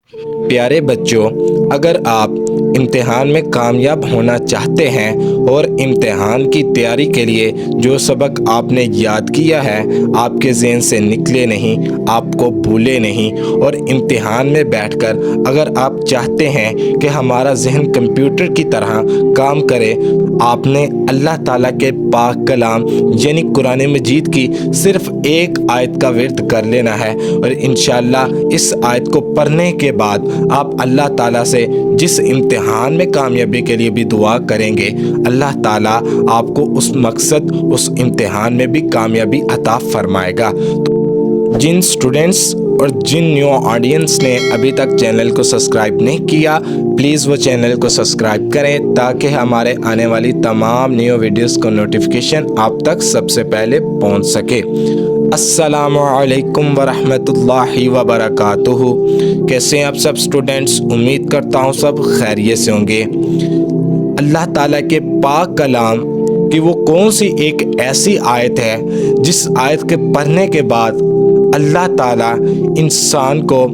پیارے بچوں، اگر آپ امتحان میں کامیاب ہونا چاہتے ہیں اور امتحان کی تیاری کے لیے جو سبق آپ نے یاد کیا ہے آپ کے ذہن سے نکلے نہیں، آپ کو بھولے نہیں، اور امتحان میں بیٹھ کر اگر آپ چاہتے ہیں کہ ہمارا ذہن کمپیوٹر کی طرح کام کرے، آپ نے اللہ تعالیٰ کے پاک کلام یعنی قرآن مجید کی صرف ایک آیت کا ورد کر لینا ہے، اور انشاءاللہ اس آیت کو پڑھنے کے بعد آپ اللہ تعالیٰ سے جس امتحان میں کامیابی کے لیے بھی دعا کریں گے، اللہ تعالیٰ آپ کو اس مقصد اس امتحان میں بھی کامیابی عطا فرمائے گا۔ جن سٹوڈنٹس اور جن نیو آڈینس نے ابھی تک چینل کو سبسکرائب نہیں کیا، پلیز وہ چینل کو سبسکرائب کریں تاکہ ہمارے آنے والی تمام نیو ویڈیوز کا نوٹیفیکیشن آپ تک سب سے پہلے پہنچ سکے۔ السلام علیکم ورحمۃ اللہ وبرکاتہ۔ کیسے ہیں آپ سب سٹوڈنٹس؟ امید کرتا ہوں سب خیریت سے ہوں گے۔ اللہ تعالیٰ کے پاک کلام کی وہ کون سی ایک ایسی آیت ہے جس آیت کے پڑھنے کے بعد اللہ تعالیٰ انسان کو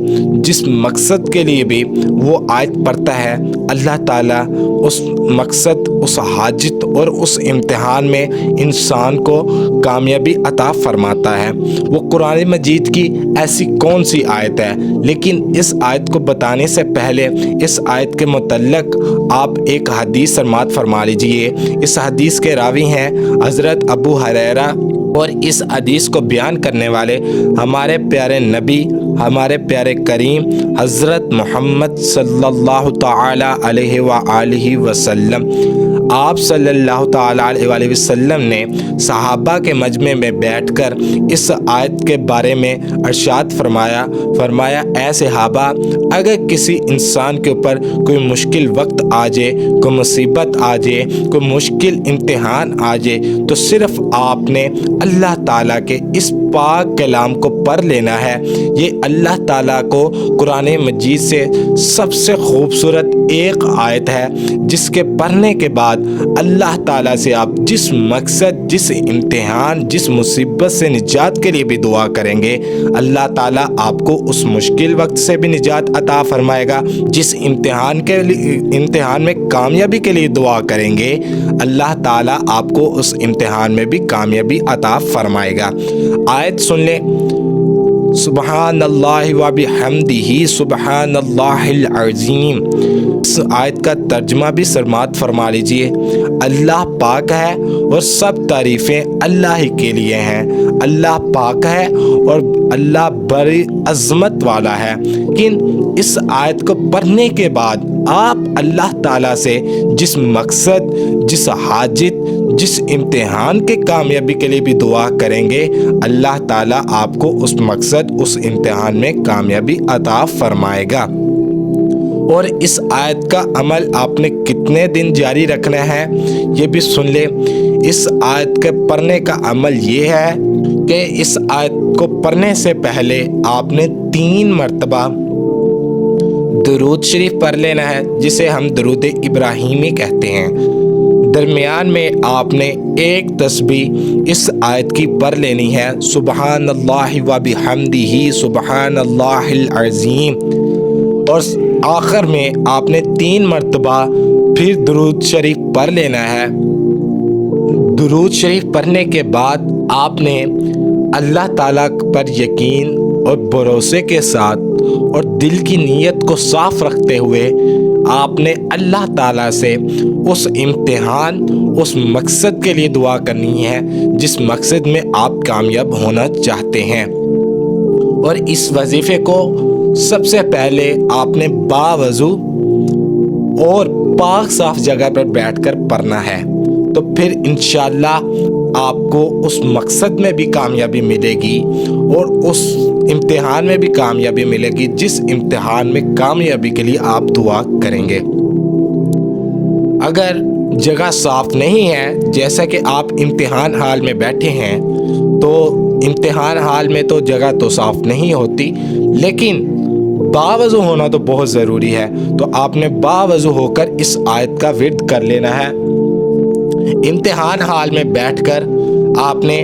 جس مقصد کے لیے بھی وہ آیت پڑھتا ہے، اللہ تعالیٰ اس مقصد، اس حاجت اور اس امتحان میں انسان کو کامیابی عطا فرماتا ہے؟ وہ قرآن مجید کی ایسی کون سی آیت ہے؟ لیکن اس آیت کو بتانے سے پہلے اس آیت کے متعلق آپ ایک حدیث سماعت فرما لیجئے۔ اس حدیث کے راوی ہیں حضرت ابو ہریرہ، اور اس حدیث کو بیان کرنے والے ہمارے پیارے نبی، ہمارے پیارے کریم حضرت محمد صلی اللہ تعالی علیہ وآلہ وسلم۔ آپ صلی اللہ تعالی علیہ وآلہ وسلم نے صحابہ کے مجمع میں بیٹھ کر اس آیت کے بارے میں ارشاد فرمایا اے صحابہ، اگر کسی انسان کے اوپر کوئی مشکل وقت آ جائے، کوئی مصیبت آ جائے، کوئی مشکل امتحان آ جائے، تو صرف آپ نے اللہ تعالیٰ کے اس پاک کلام کو پڑھ لینا ہے۔ یہ اللہ تعالیٰ کو قرآن مجید سے سب سے خوبصورت ایک آیت ہے جس کے پڑھنے کے بعد اللہ تعالیٰ سے آپ جس مقصد، جس امتحان، جس مصیبت سے نجات کے لیے بھی دعا کریں گے، اللہ تعالیٰ آپ کو اس مشکل وقت سے بھی نجات عطا فرمائے گا۔ جس امتحان میں کامیابی کے لیے دعا کریں گے، اللہ تعالیٰ آپ کو اس امتحان میں بھی کامیابی عطا فرمائے گا۔ آیت سن لیں، سبحان اللہ وبحمدہ سبحان اللہ العظیم۔ اس آیت کا ترجمہ بھی سماعت فرما لیجئے۔ اللہ پاک ہے اور سب تعریفیں اللہ ہی کے لیے ہیں۔ اللہ پاک ہے اور اللہ بڑی عظمت والا ہے۔ لیکن اس آیت کو پڑھنے کے بعد آپ اللہ تعالیٰ سے جس مقصد، جس حاجت، جس امتحان کے کامیابی کے لیے بھی دعا کریں گے، اللہ تعالیٰ آپ کو اس مقصد، اس امتحان میں کامیابی عطا فرمائے گا۔ اور اس آیت کا عمل آپ نے کتنے دن جاری رکھنا ہے یہ بھی سن لیں۔ اس آیت کے پڑھنے کا عمل یہ ہے کہ اس آیت کو پڑھنے سے پہلے آپ نے 3 مرتبہ درود شریف پڑھ لینا ہے، جسے ہم درود ابراہیمی کہتے ہیں۔ درمیان میں آپ نے ایک تسبیح اس آیت کی پڑھ لینی ہے، سبحان اللہ وبحمدہ سبحان اللہ العظیم، اور آخر میں آپ نے 3 مرتبہ پھر درود شریف پڑھ لینا ہے۔ درود شریف پڑھنے کے بعد آپ نے اللہ تعالیٰ پر یقین اور بھروسے کے ساتھ اور دل کی نیت کو صاف رکھتے ہوئے آپ نے اللہ تعالیٰ سے اس امتحان، اس مقصد کے لیے دعا کرنی ہے جس مقصد میں آپ کامیاب ہونا چاہتے ہیں۔ اور اس وظیفے کو سب سے پہلے آپ نے باوضو اور پاک صاف جگہ پر بیٹھ کر پڑھنا ہے، تو پھر انشاءاللہ آپ کو اس مقصد میں بھی کامیابی ملے گی اور اس امتحان میں بھی کامیابی ملے گی جس امتحان میں کامیابی کے لیے آپ دعا کریں گے۔ اگر جگہ صاف نہیں ہے، جیسا کہ آپ امتحان حال میں بیٹھے ہیں، تو امتحان حال میں تو جگہ تو صاف نہیں ہوتی، لیکن باوضو ہونا تو بہت ضروری ہے، تو آپ نے باوضو ہو کر اس آیت کا ورد کر لینا ہے۔ امتحان حال میں بیٹھ کر آپ نے